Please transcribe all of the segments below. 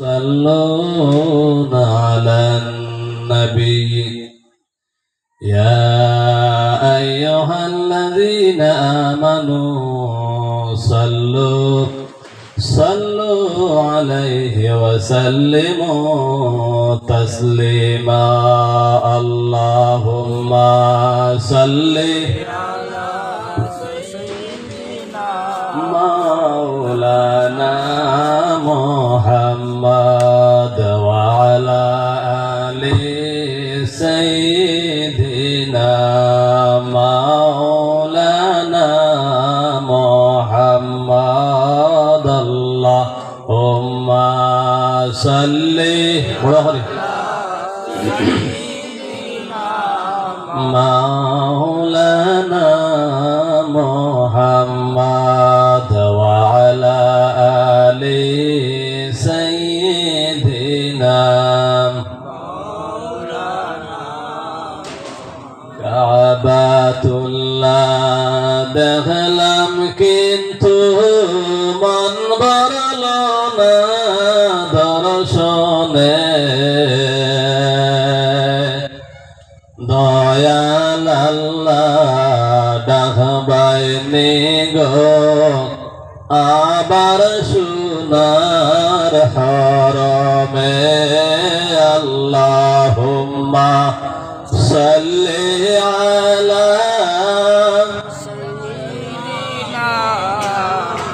صلون على النبي يا أيها الذين آمنوا صلوا عليه وسلموا تسليما اللهم صل على سيدنا مولانا محمد وعلى آل سيدنا مولانا محمد اللهم صل مولانا محمد وعلى آل سيدنا কাবাতুল্লাহ দেখলাম কিন্তু মন ভরল না দর্শনে দয়াল আল্লাহ ডাকবাইনি গো আবার সোনার হরমে আল্লাহুম্মা সাল্লি আলা সাইয়্যিদিনা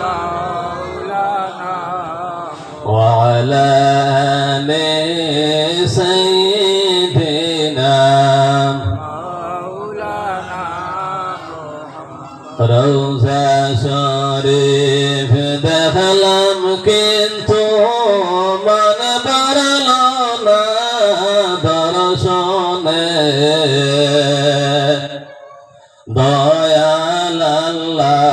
মাওলানা ওয়া আলা আলি সাইয়্যিদিনা মাওলানা রওজা শরীফ দেখলাম কিন্তু মন ভরল না দর্শনে দয়াল আল্লাহ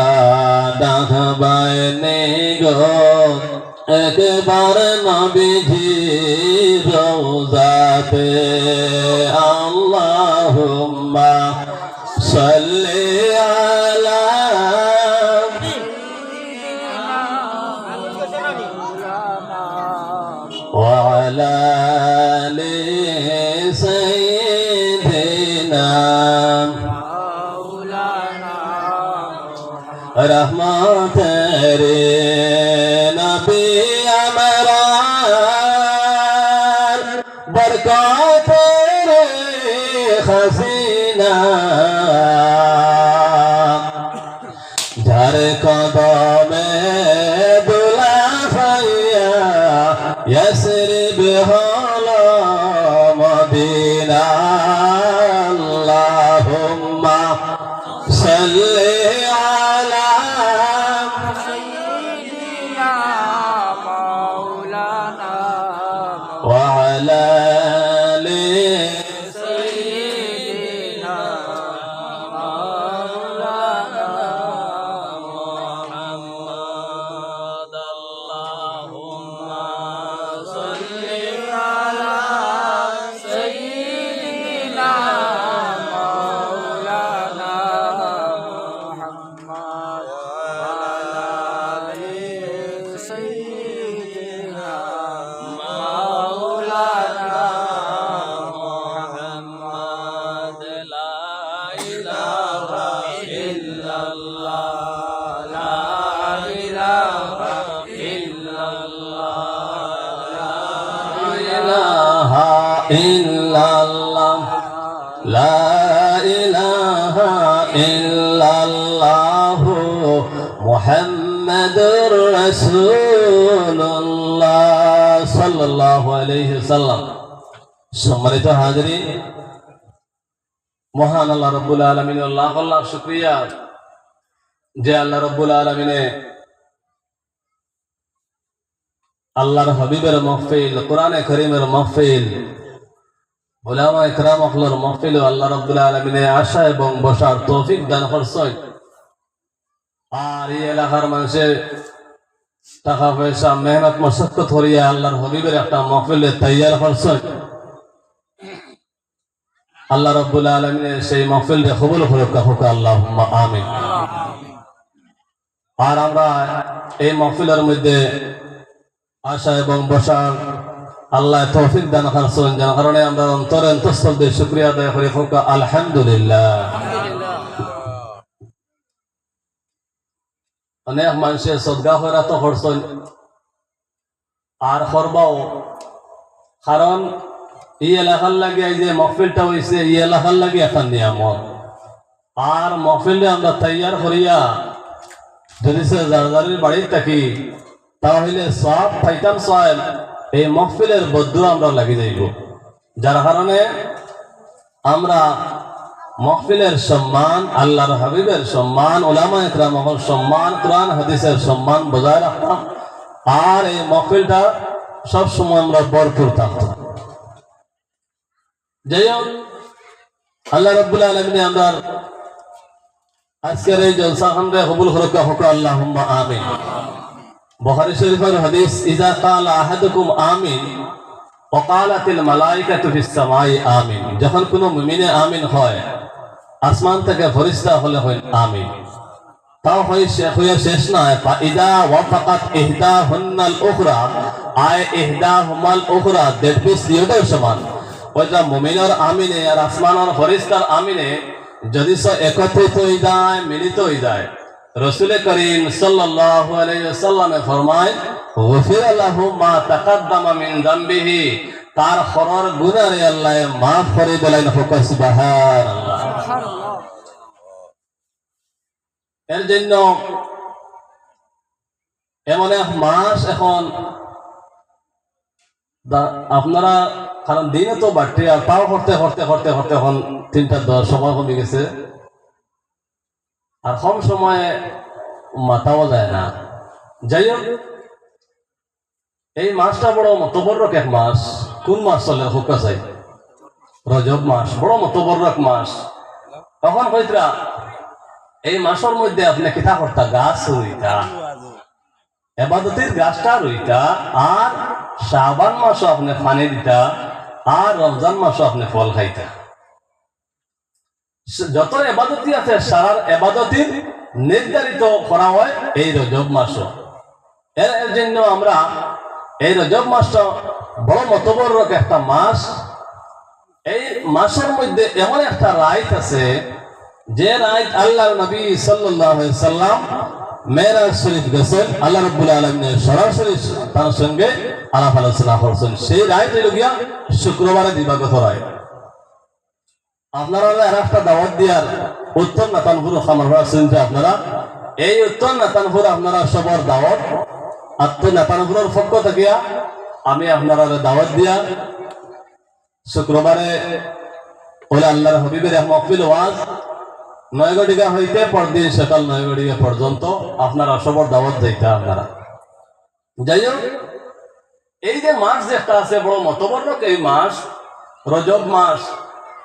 ডাকবাইনি গো একবার নবীজি রওজাতে আল্লাহুম্মা সাল্লি আলা ওয়া আলা আলি সাইয়্যিদিনা মাওলানা রহমতের নবী আমরা বরকতের খাজিনা যার কদমে দুলা খাইয়া ইয়াসরিব হলো মদিনা আল্লাহুম্মা সাল্লি আলা সাইয়্যিদিনা মাওলানা ওয়া আলা আলি সাইয়্যিদিনা মাওলানা মুহাম্মদ আল্লাহুম্মা সাল্লি আলা সাইয়্যিদিনা মাওলানা মুহাম্মদ ওয়া আলা আলি সাইয়্যিদিনা মাওলানা মুহাম্মদ লা ইলাহা ইল্লাল্লাহ লা ইলাহা ইল্লাল্লাহ লা ইলাহা ইল্লাল্লাহ মুহাম্মাদুর রাসূলুল্লাহ সাল্লাল্লাহু আলাইহি ওয়াসাল্লাম। সম্মানিত হাজিরিন, মহান আল্লাহ রাব্বুল আলামিনের লাখ লাখ শুকরিয়া যে আল্লাহ রাব্বুল আলামিনে আল্লাহর হাবিবের মাহফিল, কোরআনে কারীমের মাহফিল, উলামা ইকরাম হলর মাহফিল আল্লাহ রাব্বুল আলামিনে আসা এবং বসার তৌফিক দান করছেন। আর এই এলাকার মানুষের টাকা পয়সা মেহনত মশক্কত করিয়া আল্লাহর হাবিবের একটা মাহফিলে তৈয়ার করছেন। আল্লাহ রাব্বুল আলামিন সেই মাহফিলকে কবুল করুক আল্লাহুম্মা আমিন। আর আমরা এই মাহফিলের মধ্যে আশা এবং বসার আল্লাহ তৌফিক দান করছেন, যার কারণে আমরা অন্তরে অন্তঃস্থল দিয়ে শুকরিয়া আদায় করি। হোকা আলহামদুলিল্লাহ। অনেক মানুষের সদগা হইরা তো করছেন আর করবাও, কারণ এই এলাকার লাগে এই যে মহফিলটা হয়েছে, এই এলাকার লাগে এখন নিয়ামত। আর মহফিলে আমরা তৈয়ার করিয়া যদি সে জারজারির বাড়ির থাকি, তাহলে সব পাইতাম সব এই মহফিলের বদ্ধ আমরা লাগি যাইব। যার কারণে আমরা মহফিলের সম্মান, আল্লাহর হাবিবের সম্মান, উলামায়ে কেরামের সম্মান, কোরআন হাদিসের সম্মান বজায় রাখতাম। আর এই মহফিলটা সবসময় আমরা ভরপুর থাকতাম। যাই হোক, আল্লাহ রাব্বুল আলামিন আমরা আজকের এই জলসাখানকে কবুল করুক। হোকা আল্লাহুম্মা আমিন। বুখারী শরীফের হাদিস, ইযা ক্বালা আহাদুকুম আমিন ওয়া ক্বালাতিল মালায়েকাতু ফিস সামাই আমিন। যখন কোনো মুমিনে আমিন হয়, আসমান থেকে ফেরেশতা হলে হয় আমিন। তাও হয়ে শেষ না, ইযা ওয়াফাকাত ইহদাহুন্নাল উখরা, আয় ইহদাহুমাল উখরা, দ্যাট মিন্স দুটোই সমান। ওই যে মুমিনের আমিনে আর আসমানের ফেরেশতার আমিনে যদি একত্রিত হয়ে যায়, মিলিত হয়ে যায়, রাসূল করিম সাল্লাল্লাহু আলাইহি ওয়াসাল্লামে ফরমায়, গফিরা লাহু মা তাকাদ্দামা মিন যামবিহি, তার খরর গুনাহে আল্লাহ মাফ করে দিলেন। হোকা সুবহানাল্লাহ। এর জন্য এমন এক মাস এখন আপনারা, কারণ দিনে তো বাড়তে আর তাও করতে করতে করতে করতে এখন 3টা 10 সময় কমে গেছে, আর কম সময়ে মাথাও যায় না। যাই হোক, এই মাসটা বড় মতবরক এক মাস। কোন মাস চলে? হুকা চাই রজব মাস, বড় মতবরক মাস। তখন কইতরা এই মাসের মধ্যে আপনি কিতা করতা? গাছ রইতা, এবাদতের গাছটা রইতা, আর শাবান মাসও আপনি পানি দিতা, আর রমজান মাসও আপনি ফল খাইতা। যত এবাদতি আছে সারার এবাদতির নির্ধারিত করা হয় এই রজব মাসও। এর জন্য আমরা এই রজব মাসটা বড় মতবরক একটা মাস। এই মাসের মধ্যে এমন একটা রাত আছে, যে রাত আল্লাহর নবী সাল্লাল্লাহু আলাইহি সাল্লাম মেরাজ শরীফ গেছেন, আল্লাহ রাব্বুল আলামিনের সরাসরি তার সঙ্গে আলাপ আলোচনা করছেন। সেই রাত হইল গিয়া শুক্রবারে দিবাগত রাত। আপনারা একটা দাওয়াত দিয়ার উত্তর নাতানপুর খামার শুনতে, আপনারা এই উত্তর নাতানপুর আপনারা সবার দাওয়াত, আত্ম নাতানপুরের পক্ষ থেকে আমি আপনারা দাওয়াত দিয়া শুক্রবারে ওলা আল্লাহর হাবিবের মহফিল ওয়াজ 9 ঘটিকা হইতে পরদিন সকাল 9 ঘটিকা পর্যন্ত আপনারা সবার দাওয়াত দিতে। আপনারা যাই হোক, এই যে মাস যেটা আছে বড় মতবরক এই মাস রজব মাস,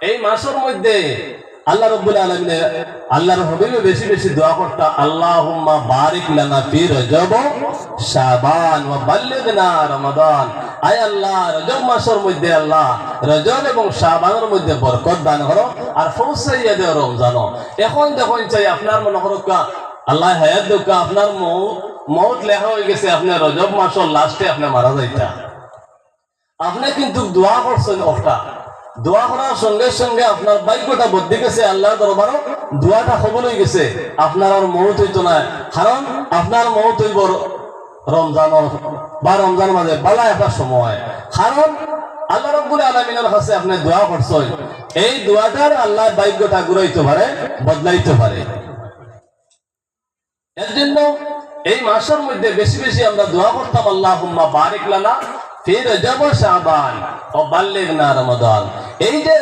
এই মাসের মধ্যে আল্লাহ রাব্বুল আলামিন আল্লাহর হাবিব বেশি বেশি দোয়া করতা, আল্লাহুম্মা বারিক লানা ফি রজব শাবান ওয়া বাল্লিগনা রমাদান। আয় আল্লাহ, রজব মাসের মধ্যে আল্লাহ রজব এবং শাবানের মধ্যে বরকত দান করো, আর পৌঁছাইয়া দেও রমজান। এখন দেখুন চাই আপনার মনে করো আল্লাহ হায়াত দুকা, আপনার মৌত লেখা হয়ে গেছে, আপনি রজব মাসের লাস্টে আপনি মারা যাইতা। আপনি কিন্তু দোয়া করছেন, ওটা দোয়া করার সঙ্গে সঙ্গে আপনার ভাগ্যটা বদলে গেছে, আল্লাহর দরবারও দোয়াটা কবুল হয়ে গেছে, আপনার আর মৌত হইতো না। কারণ আপনার মৌত হইব রমজান বা রমজান মাঝে বালা একটা সময়। কারণ আল্লাহ রাব্বুল আলামিনের কাছে আপনি দোয়া করছেন, এই দোয়াটার আল্লাহ ভাগ্যটা ঘুরাইতে পারে, বদলাইতে পারে। এর জন্য এই মাসের মধ্যে বেশি বেশি আমরা দোয়া করতাম, আল্লাহুম্মা বারিক লানা ফি রজব শাবান ওয়া বাল্লিগনা রমাদান। এই যে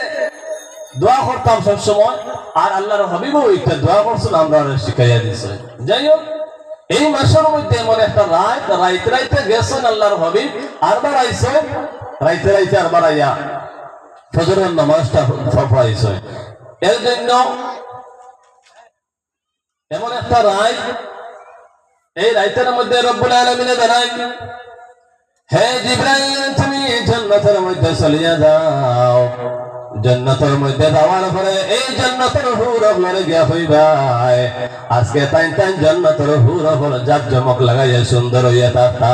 দোয়া করতাম সব সময়, আর আল্লাহর হাবিবও এইটা দোয়া করছেন, আমরা শিখাইয়া দিয়েছেন। যাই হোক, এই মাসের মধ্যে এমন একটা রাইতে গেছেন আল্লাহর হাবিব, আরবার আইছেন রাইতে আরবার আইয়া ফজরের নামাজটা পড়াইছেন। এর জন্য এমন একটা রাত, এই রাতের মধ্যে রব্বুল আলামিন জানায়, হে জিবরাইল, তুমি জান্নাতের মধ্যে চলিয়া যাও, জান্নাতের মধ্যে যাওয়ার পরে এই জান্নাতের হুর আপনারে গিয়া হইবাই আজকে তাই তাই জান্নাতের হুর হল জাকজমক লাগাইয়া সুন্দর হইয়া থাকতা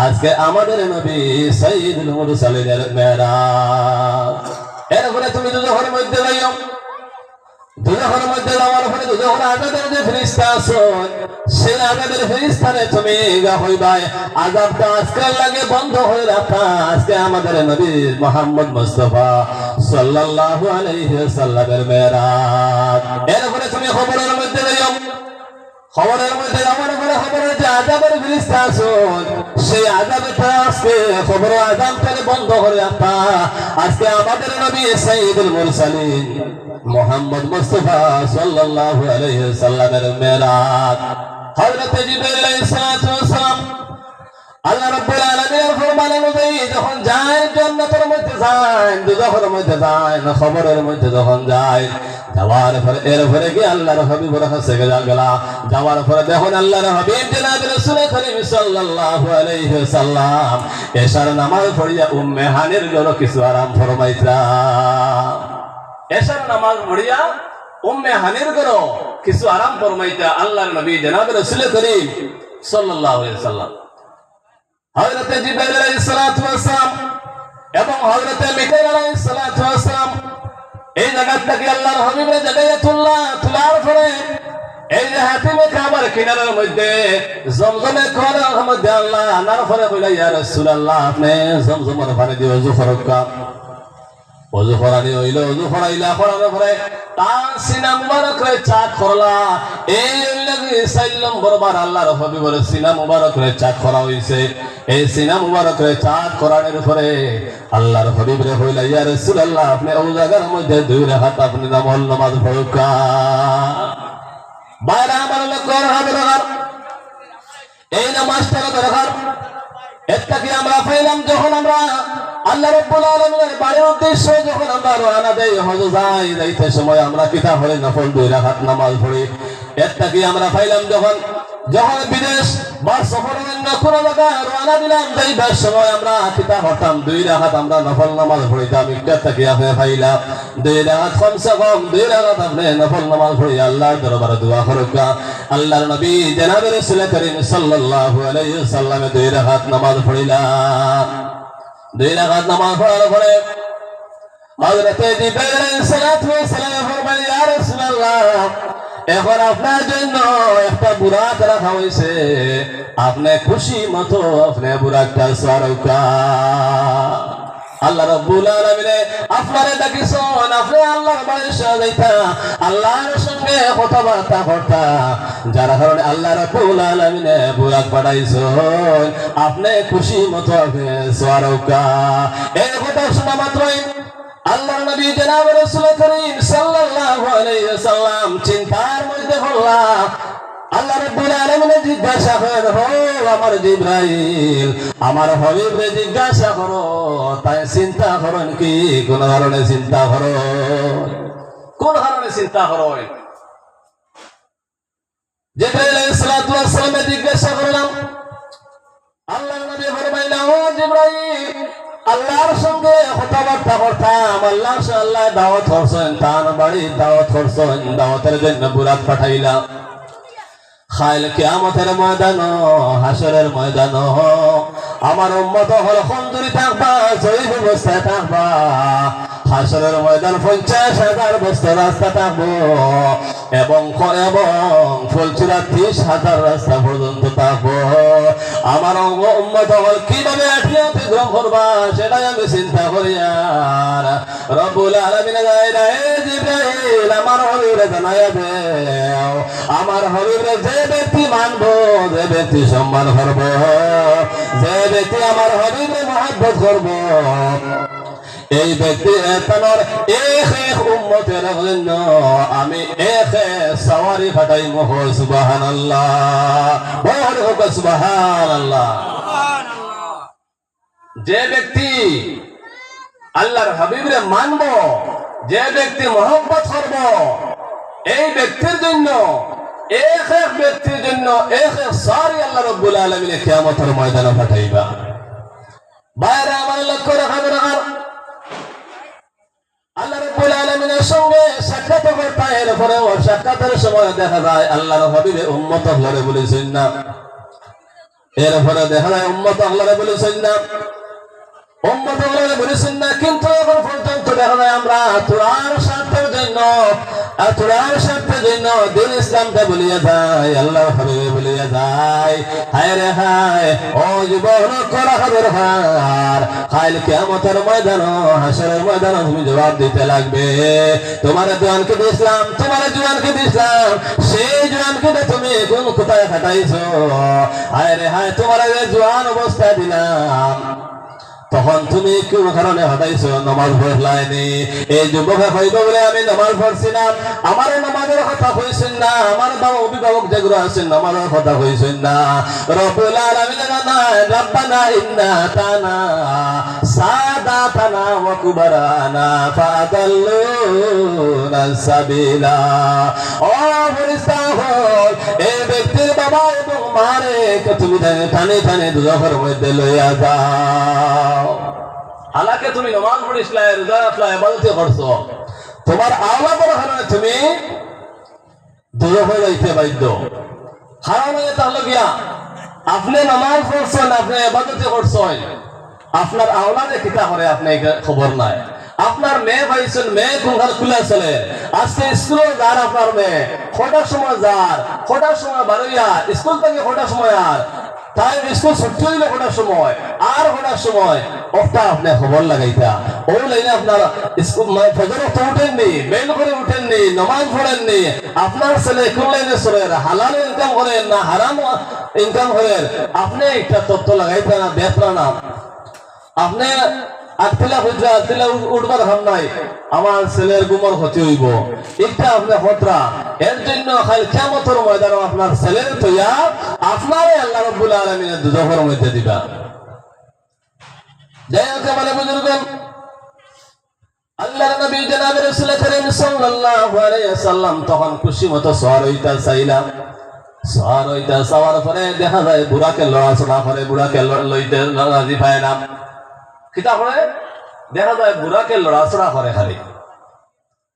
আজকে আমাদের নবী সাইয়্যিদুল মুরসালিনের মেরাজ এরপরে তুমি দুজনের মধ্যে যাইও দুজনের মধ্যে যাওয়ার পরে দুজন আজাদের যে ফেরেশতা আছে সেই আজাদের ফেরেশতারে তুমি গা হইবাই আযাবটা আজকাল লাগে বন্ধ হয়ে রাখা আজকে আমাদের নবী মুহাম্মদ মুস্তাফা সাল্লাল্লাহু আলাইহি ওয়াসাল্লামের মেরাজ এরপরে তুমি খবরের মধ্যে যাইও খবরের মধ্যে যাওয়ার পরে খবরের যে আযাবের ফেরেশতা আছে সেই আযাবটা আজকে খবর আযাবটাকে বন্ধ করে রাখা আজকে আমাদের নবী সাইয়্যিদুল মুরসালিন মুহাম্মদ মুস্তাফা সাল্লাল্লাহু আলাইহি ওয়াসাল্লামের মেরাজ হযরত জিবরাইল আলাইহিস সালাতু ওয়াস সালাম আল্লাহ রাব্বুল আলামিনের ফরমান অনুযায়ী যখন যায় জান্নাতের মধ্যে যায় দুজখের মধ্যে যায় খবরের মধ্যে যখন যায় যাওয়ার পরে এরপরে কি আল্লাহর হাবিবের কাছে গেল যাওয়ার পরে দেখুন আল্লাহর হাবিব জনাব রাসূল করিম সাল্লাল্লাহু আলাইহি ওয়াসাল্লাম এশার নামাজ পড়িয়া উম্মে হানির ঘরে কিছু আরাম ফরমাইতা এশার নামাজ পড়িয়া উম্মে হানির ঘরে কিছু আরাম ফরমাইতা আল্লাহর নবী জনাব রাসূল করিম সাল্লাল্লাহু আলাইহি ওয়াসাল্লাম হযরত জিবরাইল আলাইহিস সালাতু ওয়াস সালাম এবং হযরত মিকাইল আলাইহিস সালাতু ওয়াস সালাম এই জায়গাটাকে আল্লাহর হাবিবের জায়গায় তোলার পরে এই যে হাতিমে কাবার কিনারের মধ্যে জমজমের ঘরের মধ্যে আল্লাহ আনার পরে কইলা ইয়া রাসূলুল্লাহ আপনি জমজমের পানি দিয়ে ওযু করকা ওযু করানি হইল ওযু করাইলা করার পরে তার সিনা মুবারক রে চাক করলা এই লাগি 4 নম্বর বার আল্লাহর হাবিবের সিনা মুবারক রে চাক করা হইছে এই সিনা মুবারক রে চাক করানোর পরে আল্লাহর হাবিব রে কইলা ইয়া রাসূলুল্লাহ আপনি ওই জায়গার মধ্যে 2 রাকাত আপনি নামাজ পড়কা বাইরে আমার লোকের হাবিবের এই নামাজটা দরকার এটা কি আমরা পাইলাম যখন আমরা আল্লাহ রাব্বুল আলামিনের বাড়ির উদ্দেশ্যে যখন আমরা রওনা দেই হজ যাইতে সময় আমরা কিতাব হলে নফল 2 রাকাত নামাজ পড়ি এটা কি আমরা পাইলাম যখন বিদেশ বা সফরের জন্য কোনো জায়গায় রওনা দিলাম যাইবার সময় আমরা কিতাব হতাম 2 রাকাত আমরা নফল নামাজ পড়িতাম এটা কি আপনি পাইলাম 2 রাকাত কমসে কম 2 রাকাত আপনি নফল নামাজ পড়ি আল্লাহর দরবারে দোয়া করুকা আল্লাহর নবী জনাব রাসূল করিম সাল্লাল্লাহু আলাইহি ওয়াসাল্লাম 2 রাকাত নামাজ পড়িলাম 2 রাকাত নামাজ পড়ার পরে হযরত জিবরাইল আলাইহিস সালাতু ওয়াস সালাম ফরমান ইয়া রাসূলুল্লাহ এখন আপনার জন্য একটা বুরাক রাখা হয়েছে আপনি খুশি মতো আপনি বুরাকটা সওয়ারকা আল্লাহ রাব্বুল আলামিন আপনারে ডাকিছেন আপনি আল্লাহর বাড়ির সাজাইতা আল্লাহর সঙ্গে কথাবার্তা করতা যার কারণে আল্লাহ রাব্বুল আলামিন বুরাক পাঠাইছেন আপনি খুশি মতো আপনি সওয়ারকা এই কথা শোনা মাত্রই আল্লাহর নবী জনাব রাসূল করিম সাল্লাল্লাহু আলাইহি ওয়াসাল্লাম চিন্তার মধ্যে পড়লেন আল্লাহ রাব্বুল আলামিন জিজ্ঞাসা করেন হো আমার জিবরাইল আমার হাবিবরে জিজ্ঞাসা করো তাই চিন্তা করেন কি কোন কারণে চিন্তা করো জিবরাইল আলাইহিস সালাতু ওয়াস সালাম জিজ্ঞাসা করলাম আল্লাহর নবী ফরমাইলেন ও জিবরাইল আল্লাহর সঙ্গে কথাবার্তা করতাম আল্লাহ দাওয়াত করছেন তার বাড়ি দাওয়াত করছেন দাওয়াতের জন্য বুরাক পাঠাইলাম খাইল কিয়ামতের ময়দান হাসরের ময়দান আমার উম্মত হল খন্দুরি থাকবা জয়ীব অবস্থায় থাকবা হাসরের ময়দান 50,000 বছর রাস্তা থাকবো এবং ফুলচুরা 30,000 রাস্তা পর্যন্ত থাকবো আমার উম্মত হল কিভাবে অতিক্রম করবা সেটাই আমি চিন্তা করি আর রব্বুল আলামিন জিবরাইল আমার হবিবরে জানাইয়া দেও আমার হবিবরে যে ব্যক্তি মানবো যে ব্যক্তি সম্মান করবো যে ব্যক্তি আমার হবিবরে মহব্বত করবো এই ব্যক্তি এতনর এক উম্মতের জন্য আমি এক সওয়ারি ফাটাই মোহ সুবহানাল্লাহ বল হোক সুবহানাল্লাহ যে ব্যক্তি আল্লাহর হাবিবরে মানবো যে ব্যক্তি মহব্বত করব এই ব্যক্তির জন্য এক ব্যক্তির জন্য এক সওয়ারি আল্লাহ রাব্বুল আলামিন কিয়ামতের ময়দানে পাঠাইবা বাইরে আমার লক্ষ্য রাখা দরকার কথা এরপরে সাক্ষাতের সময় দেখা যায় আল্লাহর হাবিবে উম্মত আল্লাহরে বলেছেন না, এরপরে দেখা যায় উম্মত আল্লাহরে বলেছেন না, উম্মত আল্লাহরে বলেছেন না, কিন্তু এখন পর্যন্ত দেখা যায় আমরা তোরার স্বার্থের জন্য দিন ইসলামটা বলিয়া যায়, আল্লাহর হাবিবে বলিয়া যায়। হায় রে হায়, ও জীবন করা খবর হার, কাল কিয়ামতের ময়দান হাসরের ময়দান তুমি জবাব দিতে লাগবে। তোমার জওয়ানকে দিয়েছিলাম, তোমার জওয়ানকে দিয়েছিলাম, সেই জওয়ানকে তুমি কোন কোথায় খাটাইছো? হায় রে হায়, তোমার জওয়ান অবস্থায় দিলাম, তখন তুমি কোন কারণে হটাইছো? নামাজ পড়লাইনি। এই যুবকে হইব বলে আমি নামাজ পড়ছি না, আমার নামাজের কথা কইছেন না, আমার বাবা অভিভাবক যেগুলো আছেন নামাজের কথা কইছেন না। রব্বুল আলামিন জানায় রব্বানা ইন্নাতানা সাদাতানা ওয়া কুবারানা ফাদাল্লুনা সাবিলা। ও ফেরেশতা হল, এই ব্যক্তির বাবা এবং মারে তুমি টানে টানে দুজখের মধ্যে লইয়া যাও। হালাকে তুমি নামাজ পড়িসলা, রোজা রাখলা, ইবাদত করছো, তোমার আওলাদের কারণে তুমি দুজখে যাইতে বাধ্য। কারণ তাহলে গিয়া আপনি নামাজ পড়ছেন, আপনি ইবাদত করছেন, আপনার আওলাদে কিতা করে আপনি খবর নাই। আপনার মেয়ে পাইছেন, মেয়ে কোনখান খুলে চলে, আজকে স্কুলে যার আপনার মেয়ে কটার সময় যার, কটার সময় বারোইয়া স্কুল থেকে কটার সময় আর তাই স্কুল ছুটি হইলে কটার সময় আর কটার সময় ওটা আপনি খবর লাগাইতা। ও লাইনে আপনার স্কুল ফজর তো উঠেননি, বেল করে উঠেননি, নামাজ পড়েননি, আপনার ছেলে কোন লাইনে চলে, হালাল ইনকাম করেন না হারাম ইনকাম করেন, আপনি একটা তত্ত্ব লাগাইতে না দেখলা না। আপনি আটতিলা খুঁজরা আটতিলা উঠবার হাম নাই, আমার ছেলের গুমর ক্ষতি হইব, এটা আপনি হতরা। এর জন্য খালি কিয়ামতের ময়দানে আপনার ছেলের তৈয়া আপনারে আল্লাহ রাব্বুল আলামিনের দুজখের মধ্যে দিবা। যাই হোক মানে বুজুর্গন, আল্লাহর নবী জনাব রাসূল করিম সাল্লাল্লাহু আলাইহি ওয়াসাল্লাম তখন খুশি মতো সওয়ার হইতা চাইলাম। সওয়ার হইতা যাওয়ার পরে দেখা যায় বুড়াকে লড়াচড়া করে, বুড়াকে লইতে রাজি পায় না। কিতা করে দেখা যায় বুড়াকে লড়াচড়া করে খালি।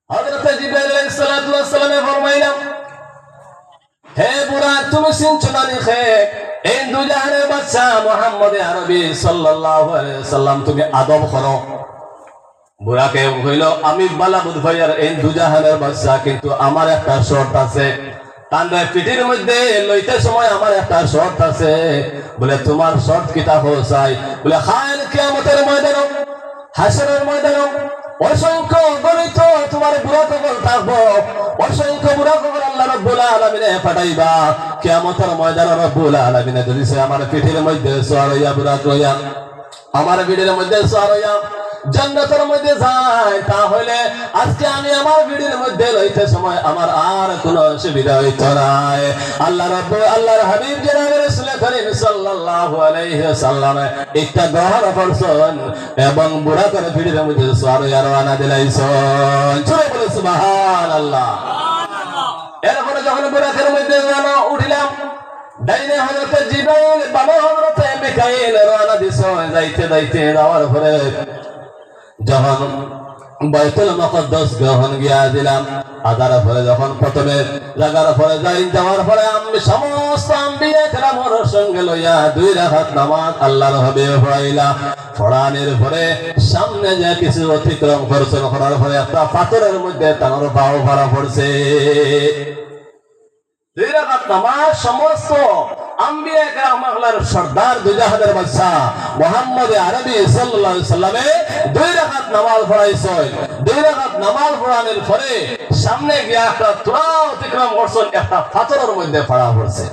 হযরত জিবরাইল আলাইহিস সালাতু ওয়াস সালামে ফরমাইলাম, হে বুড়া তুমি চিনছো না খে এই দুজাহানের বাদশা মুহাম্মদ আরবি সাল্লাল্লাহু আলাইহি ওয়াসাল্লাম, তুমি আদব করো। বুড়াকে কইল, আমি বালা বুধ ভাইয়ার এই দুজাহানের বাদশা, কিন্তু আমার একটা শর্ত আছে। কান্দায় পিঠির মধ্যে লইতে সময় আমার একটা শর্ত আছে। বলে তোমার শর্ত কিতা হোসাই? বলে কাল কিয়ামতের ময়দানে হাসরের ময়দানে অসংখ্য গণিত তোমার বুড়া কবর থাকবো, অসংখ্য বুড়া কবর আল্লাহ রাব্বুল আলামিনে পাঠাইবা। কিয়ামতের ময়দানে রাব্বুল আলামিনে যদি সে আমার পিঠির মধ্যে সওয়ার হইয়া বুড়া কইয়া আমার পিঠির মধ্যে সওয়ার হইয়া জান্নাতের মধ্যে যায়, তাহলে আজকে আমি আমার ভিড়ের মধ্যে লইতে সময় আমার আর কোনো অসুবিধা হইতো না। আল্লাহর হাবিব জনাব রাসূল করিম সাল্লাল্লাহু আলাইহি ওয়াসাল্লাম একটা গ্রহণ করছেন এবং বুড়া করে ভিড়ের মধ্যে সওয়ার হইয়া রওনা দিলাইছেন। জোরে বলে সুবহানাল্লাহ। এরপরে যখন বুড়াকের মধ্যে রওনা উঠিলাম, ডাইনে হযরত জিবরাইল, বামে হযরত মিকাইল রওনা দিছে। যাইতে যাইতে যাওয়ার পরে যখন বাইতুল মুকদ্দাস গ্রহণ গিয়া দিলাম, আদার পরে যখন প্রথমে জায়গার পরে যাওয়ার পরে আমি সমস্ত আম্বিয়া কেরামের সঙ্গে লইয়া 2 রাকাত নামাজ আল্লাহর হাবিব পড়াইলা। পড়ানোর পরে সামনে যে কিছু অতিক্রম করছেন, করার পরে একটা পাথরের মধ্যে তার পাও ভরা পড়ছে। 2 রাকাত নামাজ সমস্ত আম্বিয়া কেরামের সর্দার দুজাহানের বাদশা মুহাম্মদ আরবি সাল্লাল্লাহু আলাইহি সাল্লামে 2 রাকাত নামাজ পড়াইছেন। 2 রাকাত নামাজ পড়ানোর পরে সামনে গিয়া একটা তোরা অতিক্রম করছেন, একটা পাথরের মধ্যে পড়া পড়ছে।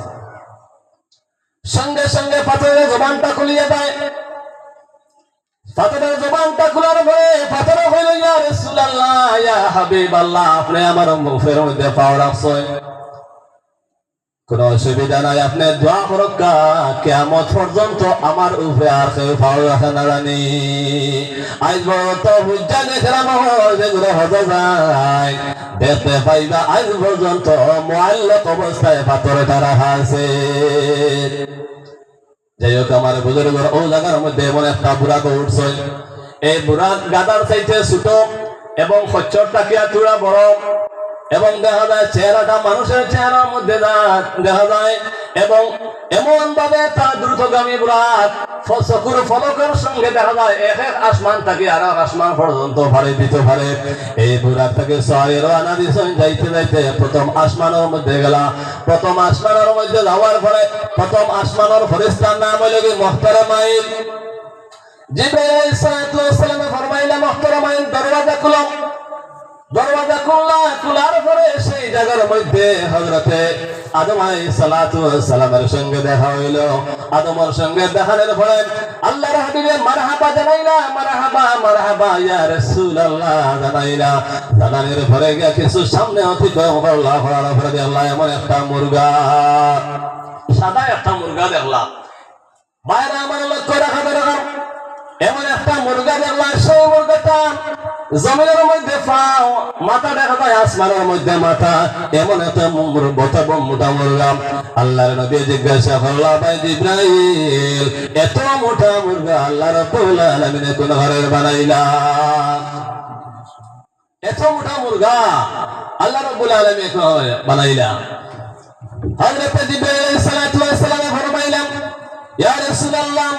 সঙ্গে সঙ্গে পাথরের জবানটা খুলিয়ে দেয়। পাথরের জবানটা খোলার পরে পাথর হইল, ইয়া রাসূলুল্লাহ, ইয়া হাবিবাল্লাহ, আপনি আমার মুখের মধ্যে পাও রাখছেন, কোন অসুবিধা নাই, আপনি দোয়া করুক, কিয়ামত পর্যন্ত আমার উপরে আর কেউ পাও রাখে না জানি। আজ পর্যন্ত হুজ্জা দেখলাম যেগুলো হতে যায় দেখতে পাইবা, আজ পর্যন্ত মুআল্লাক অবস্থায় পাথরটা রাখা আছে। যাই হোক আমার বুজুর্গ, ও জায়গার মধ্যে এমন একটা বুড়াকে উঠছে। এই বুড়া গাদার চাইতে ছোট এবং খচ্চরটা কিয়া চূড়া বড়। এবং দেখা যায় চেহারাটা মানুষের চেহারার মধ্যে দেখা যায় এবং এমন ভাবে তার দ্রুতগামী বুরাক চকুর ফলকের সঙ্গে দেখা যায় এক এক আসমান থেকে আর এক আসমান পর্যন্ত ভাড়ে দিতে পারে। এই বুরাক থেকে ছয় রানা দিছেন যাইতে যাইতে প্রথম আসমানের মধ্যে গেলা। প্রথম আসমানের মধ্যে যাওয়ার পরে প্রথম আসমানের ফেরেশতার নাম হইল কি মুহতারামাইন। জিবরাইল আলাইহিস সালাম ফরমাইলেন মুহতারামাইন দরওয়াজা খুলো। দরওয়াজা খোলার পরে সেই জায়গার মধ্যে হযরতে আদম আলাইহিস সালামের সঙ্গে দেখা হইল। আদমের সঙ্গে দেখানোর পরে আল্লাহর হাবিবে মারহাবা জানাইলা, মারহাবা মারহাবা ইয়া রাসূলুল্লাহ জানাইলা। জানানোর পরে গিয়া কিছু সামনে অতিক্রম করলা, করার পরে দেখলা এমন একটা মুরগা, সাদা একটা মুরগা দেখলা। বাইরে আমার লক্ষ্য রাখা দরকার। এমন একটা মুরগা দেখলা, সেই মুরগাটা জমিনের মধ্যে পাও, মাথা দেখা যায় আসমানের মধ্যে মাথা। এমন একটা মোটা মুরগা। আল্লাহর নবী জিজ্ঞাসা করলা, ভাই জিবরাইল এত মোটা মুরগা আল্লাহ রাব্বুল আলামিন কোন ঘরের বানাইলা? এত মোটা মুরগা আল্লাহ রাব্বুল আলামিন কোন ঘরে বানাইলা? হযরত জিবরাইল আলাইহিস সালাতু ওয়াস সালাম ফরমাইলেন, ইয়া রাসূলুল্লাহ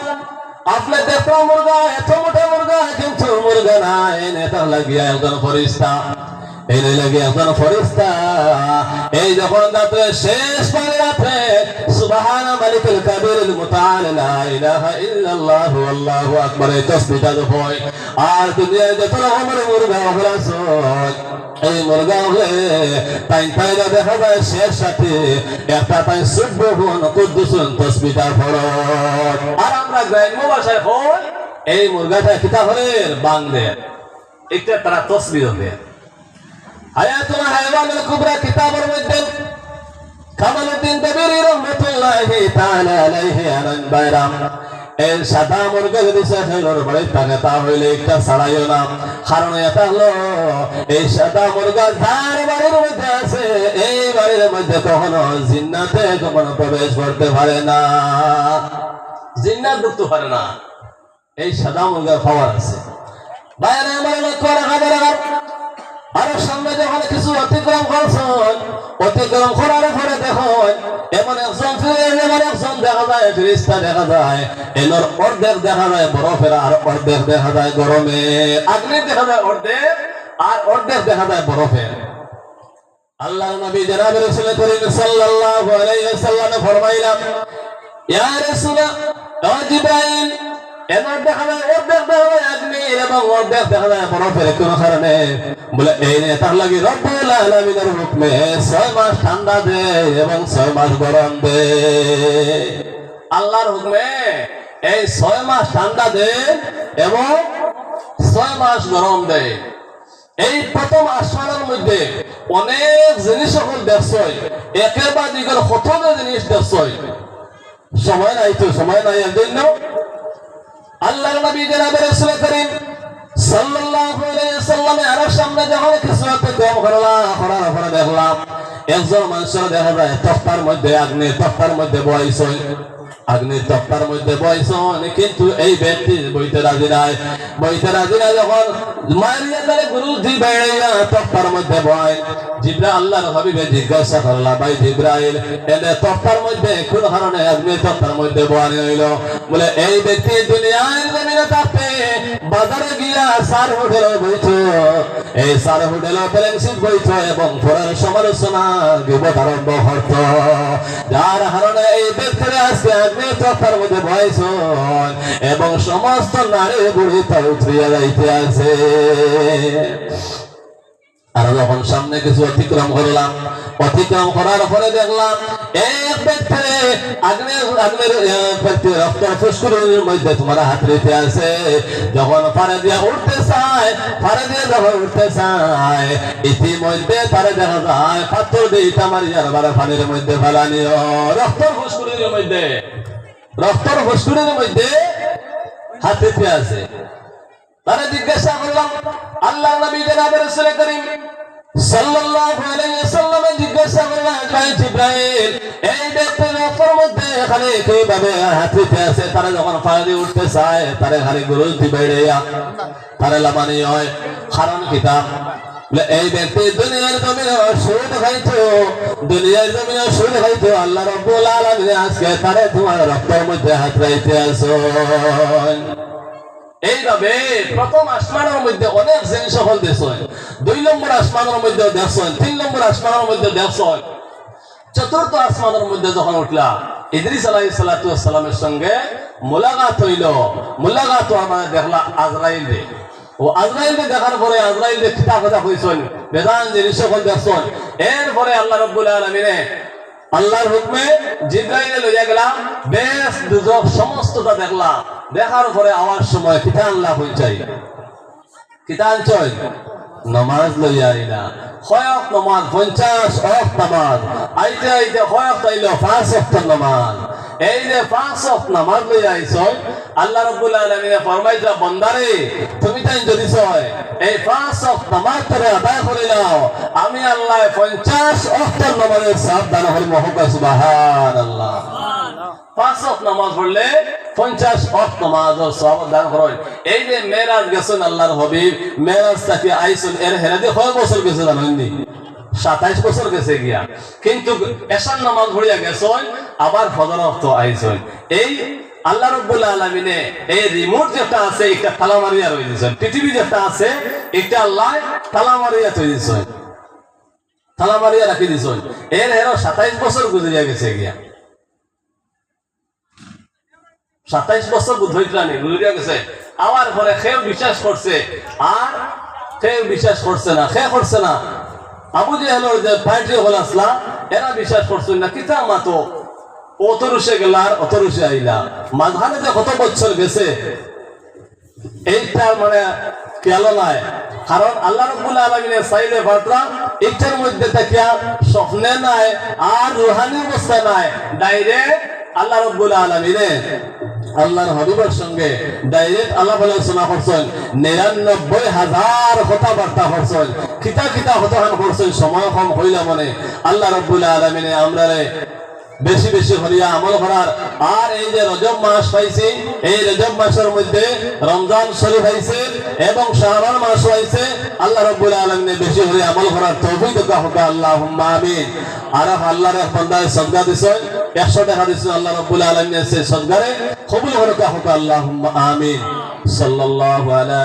আপনি দেখো মুরগা এত মোটা মুরগা, কিন্তু মুরগা নাই, এটা লাগিয়া একজন ফেরেশতা। এই লাগিয়া একজন ফেরেশতা এই যখন রাতে শেষ পারে রাতে সুবহান মালিকুল কাবিরুল মুতাআল লা ইলাহা ইল্লাল্লাহ আল্লাহু আকবার এই তাসবিহটা হয়। আর দুনিয়ায় যত রকমের মুরগা আছে এই মুরগা হলে তাই তাইরা দেখা যায় শেষ সাথে একটা তাই সুবহান কুদ্দুসুন তাসবিহটা পড়ো। আর আমরা গ্রাম্য ভাষায় হই এই মুরগাটা কিতাবের বাংলা একটা তারা তাসবিহ দেয়। হায়াতুল হায়াওয়ানুল কুবরা কিতাবের মধ্যে কামালউদ্দিন দবিরি রাহমাতুল্লাহি তাআলা আলাইহি আনান বাইরাম এই সাদা মুরগা যদি শেখের বড় থাকে তা হইলে একটা ছাড়াইও না। কারণ এটা হলো এই সাদা মুরগা যার বাড়ির মধ্যে আছে এই বাড়ির মধ্যে কখনো জিন্নাতে কখনো প্রবেশ করতে পারে না, জিন্নাত ঢুকতে পারে না। এই সাদা মুরগার পাওয়ার আছে। বাইরে আমার লক্ষ্য রাখা দরকার। আর সামনে যখন কিছু অতিক্রম করছেন, অতিক্রম করার পরে দেখুন এমন একজন দেখা যায় ফেরেশতা দেখা যায়। এর অর্ধেক দেখা যায় বরফের আর অর্ধেক দেখা যায় গরমে। আগ্নি দেখা যায় অর্ধেক আর অর্ধেক দেখা যায় বরফের। আল্লাহর নবী জনাব রাসূল করিম সাল্লাল্লাহু আলাইহি ওয়াসাল্লাম ফরমাইলেন, ইয়া রাসূলুল্লাহ ও জিবরাইল এবার দেখা যায় অর্ধেক দেখা যায় আগ্নি এবং অর্ধেক দেখা যায় বরফের। কোন কারণে বলে এই তার লাগি রব্বুল আলামিনের হুকমে 6 মাস ঠান্ডা দে এবং 6 মাস গরম দে। আল্লাহর হুকমে এই 6 মাস ঠান্ডা দে এবং 6 মাস গরম দে। এই প্রথম আসমানের মধ্যে অনেক জিনিস সকল দেখছই, একের বা দিকের কত জিনিস দেখছই। সময় নাই তো, সময় নাই এর জন্য আল্লাহর নবী জনাব রাসূল করিম সাল্লাল্লাহু আলাইহি ওয়াসাল্লাম আর সামনে যখন কিছু অতিক্রম করার পরে দেখলাম একজন মানুষের দেখা যায় তক্তার মধ্যে আগ্নি, তক্তার মধ্যে বইছে, আগ্নির তক্তার মধ্যে বইছেন, কিন্তু এই ব্যক্তি বইতে রাজি নাই। বইতে রাজি নাই যখন মারিয়া তারে গুরু দি বেড়াইয়া তক্তার মধ্যে বয়। জিবরাইল আল্লাহর হাবিবে জিজ্ঞাসা করলা, ভাই জিবরাইল এনে তক্তার মধ্যে কোন কারণে আগ্নির তক্তার মধ্যে বয় হইল? বলে এই ব্যক্তি দুনিয়ার জমিনে থাকতে বাজারে গিয়া সার হোটেলে বইতো, এই সার হোটেলে প্যালেন্সিট বইতো এবং পরের সমালোচনা গিবত আরম্ভ করত। যার কারণে এই ব্যক্তির আজকে আগ্নির তক্তার মধ্যে বয়সন এবং সমস্ত নারী বুড়ি তার উতরিয়া যাইতে আছে। আর যখন সামনে কিছু অতিক্রম করলাম, অতিক্রম করার পরে দেখলাম এক ব্যক্তি আগ্নেয় ব্যক্তি রক্ত ফুসকুরির মধ্যে তোমার হাত রেখে আছে। যখন পারে দিয়ে উঠতে চায়, পারে দিয়ে যখন উঠতে চায় ইতিমধ্যে তারে দেখা যায় পাথর দিয়ে ইটা মারিয়ার বারে পানির মধ্যে ফেলানিও। রক্তর ফুসকুরির মধ্যে, রক্তর ফুসকুরির মধ্যে হাত রেখে আছে। তারা জিজ্ঞাসা করলাম আল্লাহর নবী জনাব রাসূল করিম সাল্লাল্লাহু আলাইহি ওয়াসাল্লাম জিজ্ঞাসা করলেন, ভাই জিবরাইল এই ব্যক্তির রক্তের মধ্যে এখানে কিভাবে হাত রেখে আছে? তারা যখন পানি উঠতে চায় তারে খালি গুরুজ দিবেড়িয়া তারে লামানি হয়। কারণ কিতাব এই ব্যক্তি দুনিয়ার জমিনে সুদ খাইতো, দুনিয়ার জমিনে সুদ খাইতো, আল্লাহ রাব্বুল আলামিন আজকে তারে তোমার রক্তের মধ্যে হাত রাইতে আছো। এইভাবে প্রথম আসমানের মধ্যে অনেক জিনিস সফল দেখছেন, 2 নম্বর আসমানের মধ্যে দেখছেন, 3 নম্বর আসমানের মধ্যে দেখছেন, চতুর্থ আসমানের মধ্যে যখন উঠলা ইদ্রিস আলাইহিস সালাতু ওয়াস সালামের সঙ্গে মুলাকাত হইল। মুলাকাত আমরা দেখলা আজরাইল, ও আজরাইল দেখার পরে আজরাইল কিতা কথা কইছেন, বেদান জিনিস সকল দেখছেন। এরপরে আল্লাহ রাব্বুল আলামিনে আল্লাহর হুকমে জিবরাইলে লইয়া গেলাম, বেশ দুজক সমস্তটা দেখলাম। দেখার পরে আওয়াজ সময় কিতা আল্লাহ হইছাই, কিতা আনছই, নামাজ লইয়া আইলা। কয়ক নামাজ, 50 ওয়াক্ত নামাজ। আইতে আইতে কয়ক আইলো, 5 ওয়াক্ত নামাজ। এই যে 5 ওয়াক্ত নামাজ লইয়া আইছই, আল্লাহ রাব্বুল আলামিনে ফরমাইছা, বান্দারে তুমি তাই যদি ছয় এই 5 ওয়াক্ত নামাজ করে আদায় করে নাও, আমি আল্লাহ 50 ওয়াক্ত নামাজের সওয়াব দান করব। সুবহানাল্লাহ। 5 ওয়াক্ত নামাজ পড়লে 50 ওয়াক্ত নামাজের সওয়াব দান করেন। এই যে মেরাজ গেছেন আল্লাহর হাবিব, মেরাজ থেকে আইছেন, এর হেরাতে কয় বছর গেছে জানেননি? 27 বছর গেছে গিয়া। কিন্তু এশার নামাজ পড়িয়া গেছেন, আবার ফজর ওয়াক্ত আইছেন। এই আল্লাহ রাব্বুল আলামিনে এই রিমোট যেটা আছে একটা তালা মারিয়া রয়ে দিয়েছেন, পৃথিবী যেটা আছে এটা আল্লাহ তালা মারিয়া তৈরি দিয়েছেন, তালা মারিয়া রাখি দিয়েছেন। এর 27 বছর গুজরিয়া গেছে গিয়া। 27 বছর গুজরিয়া গেছে। আবার পরে কেউ বিশ্বাস করছে, আর কেউ বিশ্বাস করছে না। কে করছে না? আবু জেহেলের যে পার্টি হল আসলা, এরা বিশ্বাস করছেন না। কিতা মাতো অতরুষে গেলার অতরুষে আইলা, মাঝখানে যে কত বছর গেছে এইটা মানে খেয়াল নাই। কারণ আল্লাহ রাব্বুল আলামিনের চাইলে বার্তা এইটার মধ্যে থাকিয়া স্বপ্নে নাই আর রুহানি অবস্থা নাই, ডাইরেক্ট আল্লাহ রাব্বুল আলামিনে আল্লাহর হাবিবের সঙ্গে ডাইরেক্ট আলাপ আলোচনা করছেন। 99,000 কথাবার্তা করছেন, কিতা কিতা হতহান করছেন। সময় কম হইলা মনে আল্লাহ রাব্বুল আলামিনে আমরারে বেশি বেশি করিয়া আমল করার। আর এই যে রজব মাস পাইছি, এই রজব মাসের মধ্যে রমজান শরীফ আইছে এবং শাবান মাস আইছে, আল্লাহ রাব্বুল আলামিন বেশি করে আমল করার তৌফিক দাও হোক, আল্লাহুম্মা আমিন। আর আল্লাহর এক বান্দায় সাদকা দিছেন, 100 টাকা দিছেন, আল্লাহ রাব্বুল আলামিন সেই সাদকারে কবুল হোক, আল্লাহুম্মা আমিন। সাল্লাল্লাহু আলাইহি